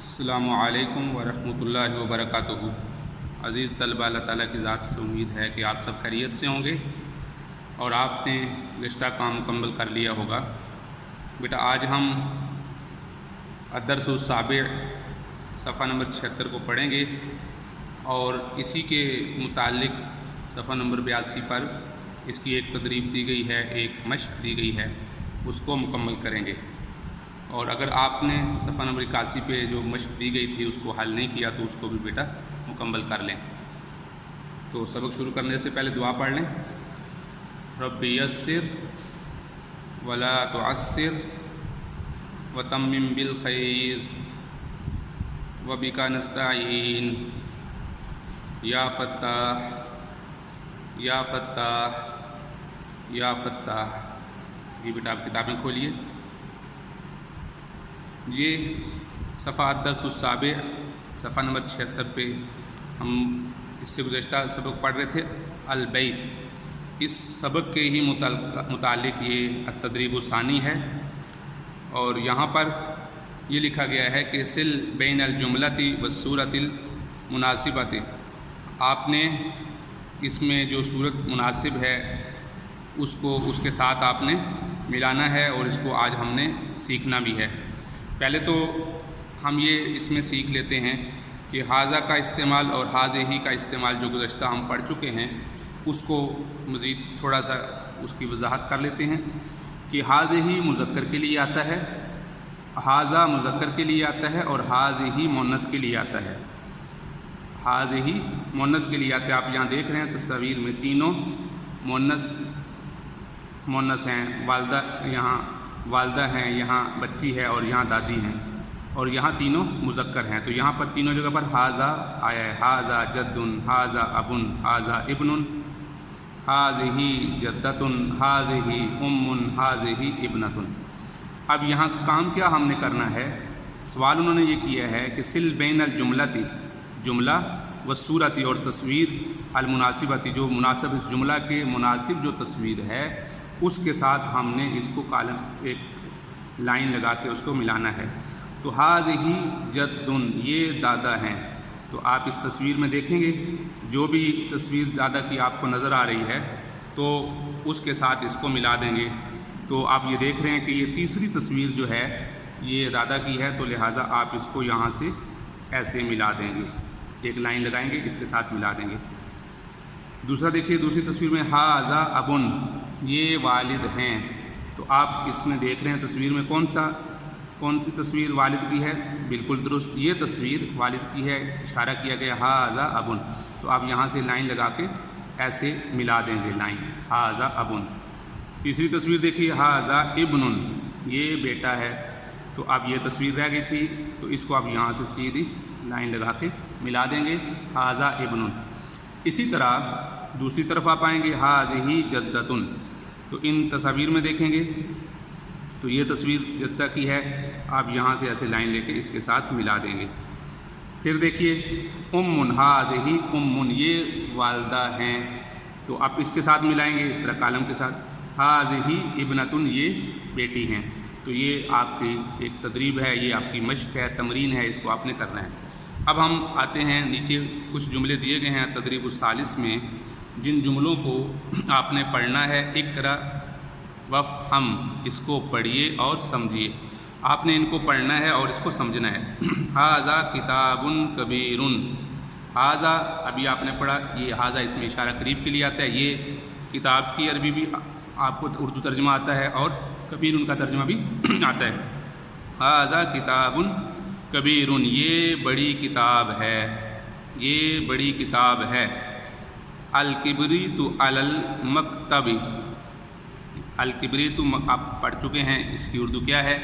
السلام علیکم ورحمۃ اللہ وبرکاتہ۔ عزیز طلبہ، اللہ تعالیٰ کی ذات سے امید ہے کہ آپ سب خیریت سے ہوں گے اور آپ نے گزشتہ کام مکمل کر لیا ہوگا۔ بیٹا آج ہم الدرس السابع صفحہ نمبر 76 کو پڑھیں گے اور اسی کے متعلق صفحہ نمبر 82 پر اس کی ایک تدریب دی گئی ہے، ایک مشق دی گئی ہے، اس کو مکمل کریں گے۔ اور اگر آپ نے صفحہ نمبر 81 پہ جو مشق دی گئی تھی اس کو حل نہیں کیا تو اس کو بھی بیٹا مکمل کر لیں۔ تو سبق شروع کرنے سے پہلے دعا پڑھ لیں۔ رب یسر ولا تعسر وتمم بالخیر وبک نستعین یا فتاح یا فتاح یا فتاح۔ یہ بیٹا آپ کتابیں کھولیے۔ یہ صفحہ الدرس السابع صفحہ نمبر 76 پہ ہم اس سے گزشتہ سبق پڑھ رہے تھے البیت۔ اس سبق کے ہی متعلق یہ التدریب الثانی ہے اور یہاں پر یہ لکھا گیا ہے کہ سل بین الجملۃ والصورۃ المناسبۃ۔ آپ نے اس میں جو صورت مناسب ہے اس کو اس کے ساتھ آپ نے ملانا ہے اور اس کو آج ہم نے سیکھنا بھی ہے۔ پہلے تو ہم یہ اس میں سیکھ لیتے ہیں کہ ھذا کا استعمال اور ھذہ کا استعمال جو گزشتہ ہم پڑھ چکے ہیں اس کو مزید تھوڑا سا اس کی وضاحت کر لیتے ہیں کہ ھذہ مذکر کے لیے آتا ہے، ھذا مذکر کے لیے آتا ہے اور ھذہ مؤنث کے لیے آتا ہے۔ ھذہ مؤنث کے لیے آتا ہے۔ آپ یہاں دیکھ رہے ہیں تصاویر میں تینوں مؤنث ہیں، والدہ یہاں والدہ ہیں، یہاں بچی ہے اور یہاں دادی ہیں، اور یہاں تینوں مذکر ہیں۔ تو یہاں پر تینوں جگہ پر ھذا آیا ہے، ھذا جد، ھذا اب، ھذا ابن، ھذہ جدۃ، ھذہ ام، ھذہ ابنۃ۔ اب یہاں کام کیا ہم نے کرنا ہے؟ سوال انہوں نے یہ کیا ہے کہ سل بین الجملۃ، جملہ والصورۃ اور تصویر المناسبۃ، جو مناسب اس جملہ کے مناسب جو تصویر ہے اس کے ساتھ ہم نے اس کو کالم ایک لائن لگا کے اس کو ملانا ہے۔ تو ھذہ جد، یہ دادا ہیں۔ تو آپ اس تصویر میں دیکھیں گے جو بھی تصویر دادا کی آپ کو نظر آ رہی ہے تو اس کے ساتھ اس کو ملا دیں گے۔ تو آپ یہ دیکھ رہے ہیں کہ یہ تیسری تصویر جو ہے یہ دادا کی ہے، تو لہٰذا آپ اس کو یہاں سے ایسے ملا دیں گے، ایک لائن لگائیں گے، اس کے ساتھ ملا دیں گے۔ دوسرا دیکھیے، دوسری تصویر میں ھذا ابن، یہ والد ہیں۔ تو آپ اس میں دیکھ رہے ہیں تصویر میں کون سی تصویر والد کی ہے؟ بالکل درست، یہ تصویر والد کی ہے، اشارہ کیا گیا ھذا ابن۔ تو آپ یہاں سے لائن لگا کے ایسے ملا دیں گے لائن، ھذا ابن۔ تیسری تصویر دیکھیے، ھذا ابن، یہ بیٹا ہے۔ تو اب یہ تصویر رہ گئی تھی تو اس کو آپ یہاں سے سیدھی لائن لگا کے ملا دیں گے، ھذا ابن۔ اسی طرح دوسری طرف آپ آئیں گے، ھذہ جدۃ۔ تو ان تصاویر میں دیکھیں گے تو یہ تصویر جدہ کی ہے، آپ یہاں سے ایسے لائن لے کے اس کے ساتھ ملا دیں گے۔ پھر دیکھیے ام، ھذہ ام، یہ والدہ ہیں۔ تو آپ اس کے ساتھ ملائیں گے اس طرح کالم کے ساتھ، ھذہ ابنۃ، یہ بیٹی ہیں۔ تو یہ آپ کی ایک تدریب ہے، یہ آپ کی مشق ہے، تمرین ہے، اس کو آپ نے کرنا ہے۔ اب ہم آتے ہیں نیچے، کچھ جملے دیے گئے ہیں تدریب الثالث میں، جن جملوں کو آپ نے پڑھنا ہے۔ اقرأ وافہم، اس کو پڑھیے اور سمجھیے۔ آپ نے ان کو پڑھنا ہے اور اس کو سمجھنا ہے۔ ھذا کتاب کبیر، ھذا ابھی آپ نے پڑھا، یہ ھذا اس میں اشارہ قریب کے لیے آتا ہے۔ یہ کتاب کی عربی بھی آپ کو اردو ترجمہ آتا ہے اور کبیر ان کا ترجمہ بھی آتا ہے۔ ھذا کتاب کبیر، یہ بڑی کتاب ہے، یہ بڑی کتاب ہے۔ الکبریت علی المکتب، الکبریت آپ پڑھ چکے ہیں، اس کی اردو کیا ہے؟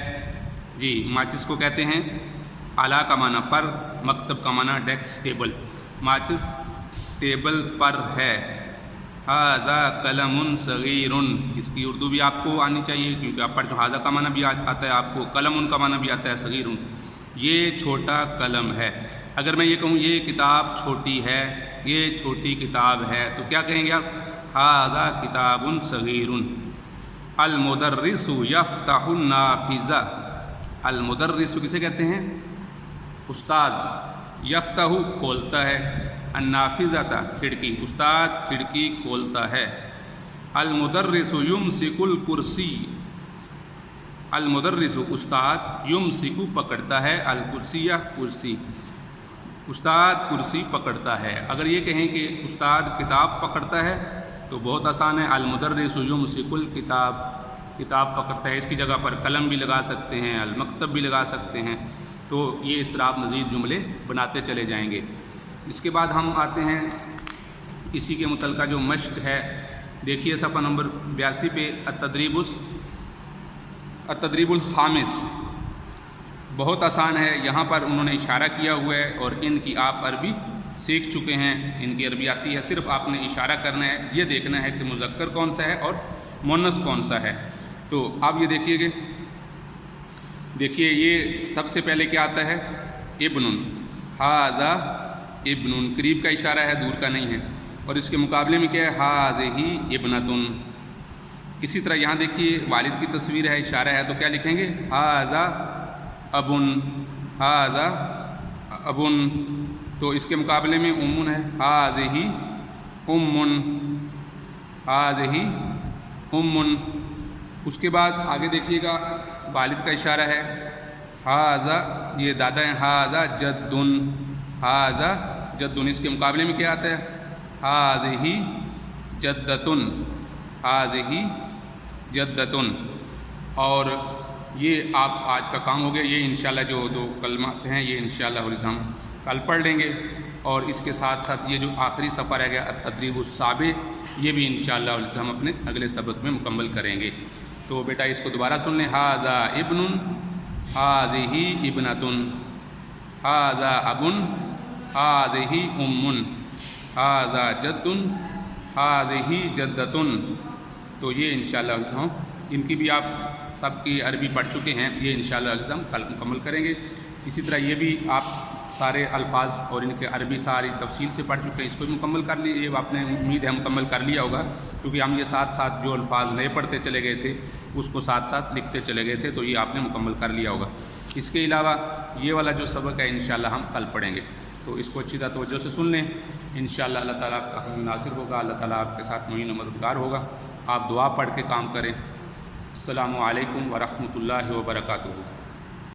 جی ماچس کو کہتے ہیں۔ اعلیٰ کا معنی پر، مکتب کا معنی ڈیسک ٹیبل، ماچس ٹیبل پر ہے۔ ھذا قلم صغیر، اس کی اردو بھی آپ کو آنی چاہیے کیونکہ آپ پڑھ چکے، ھذا کا معنی بھی آتا ہے آپ کو، قلم کا معنی بھی آتا ہے صغیر، یہ چھوٹا قلم ہے۔ اگر میں یہ کہوں یہ کتاب چھوٹی ہے، یہ چھوٹی کتاب ہے، تو کیا کہیں گے آپ؟ ھذا کتاب صغیر۔ المدرس یفتح النافذہ، المدرس کسے کہتے ہیں؟ استاد یفتح کھولتا ہے، النافذۃ کھڑکی، استاد کھڑکی کھولتا ہے، المدرس یمسک الکرسی، المدرس استاد، یمسک پکڑتا ہے، الکرسی کرسی، استاد کرسی پکڑتا ہے۔ اگر یہ کہیں کہ استاد کتاب پکڑتا ہے تو بہت آسان ہے، المدرس یمسک الکتاب، کتاب پکڑتا ہے، اس کی جگہ پر قلم بھی لگا سکتے ہیں، المکتب بھی لگا سکتے ہیں، تو یہ اس طرح آپ مزید جملے بناتے چلے جائیں گے۔ اس کے بعد ہم آتے ہیں اسی کے متعلقہ جو مشق ہے، دیکھیے صفحہ نمبر 82 پہ التدریب الخامس، بہت آسان ہے، یہاں پر انہوں نے اشارہ کیا ہوا ہے اور ان کی آپ عربی سیکھ چکے ہیں، ان کی عربی آتی ہے، صرف آپ نے اشارہ کرنا ہے، یہ دیکھنا ہے کہ مذکر کون سا ہے اور مؤنث کون سا ہے۔ تو آپ یہ دیکھیے گے، دیکھیے یہ سب سے پہلے کیا آتا ہے، ابن، ھذا ابن، قریب کا اشارہ ہے، دور کا نہیں ہے، اور اس کے مقابلے میں کیا ہے، ھذہ ابنۃ۔ اسی طرح یہاں دیکھیے والد کی تصویر ہے، اشارہ ہے، تو کیا لکھیں گے، ھذا ابن، ھذا ابن، تو اس کے مقابلے میں ام ہے، ھذہ ام، ھذہ ام۔ اس کے بعد آگے دیکھیے گا والد کا اشارہ ہے، ھذا یہ دادا ہیں، ھذا جد، ھذا جد، اس کے مقابلے میں کیا آتا ہے، ھذہ جدۃ، ھذہ جدۃ۔ اور یہ آپ آج کا کام ہو گیا، یہ انشاءاللہ جو دو کلمات ہیں یہ انشاءاللہ ہم کل پڑھ لیں گے، اور اس کے ساتھ ساتھ یہ جو آخری صفحہ رہ گیا التدریب السابع، یہ بھی انشاءاللہ ہم اپنے اگلے سبق میں مکمل کریں گے۔ تو بیٹا اس کو دوبارہ سن لیں، ھذا ابن، ھذہ ابنۃ، ھذا اب، ھذہ ام، ھذا جد، ھذہ جدۃ۔ تو یہ انشاءاللہ ہم ان کی بھی آپ سب کی عربی پڑھ چکے ہیں، یہ انشاءاللہ ہم کل مکمل کریں گے۔ اسی طرح یہ بھی آپ سارے الفاظ اور ان کے عربی ساری تفصیل سے پڑھ چکے ہیں، اس کو بھی مکمل کر لیجیے، یہ آپ نے امید ہے مکمل کر لیا ہوگا، کیونکہ ہم یہ ساتھ ساتھ جو الفاظ نئے پڑھتے چلے گئے تھے اس کو ساتھ ساتھ لکھتے چلے گئے تھے، تو یہ آپ نے مکمل کر لیا ہوگا۔ اس کے علاوہ یہ والا جو سبق ہے انشاءاللہ ہم کل پڑھیں گے، تو اس کو اچھی طرح توجہ سے سن لیں، انشاءاللہ اللہ تعالیٰ آپ کا ہم ناصر ہوگا، اللہ تعالیٰ آپ کے ساتھ معین و مددگار ہوگا۔ آپ دعا پڑھ کے کام کریں۔ السلام علیکم ورحمۃ اللہ وبرکاتہ۔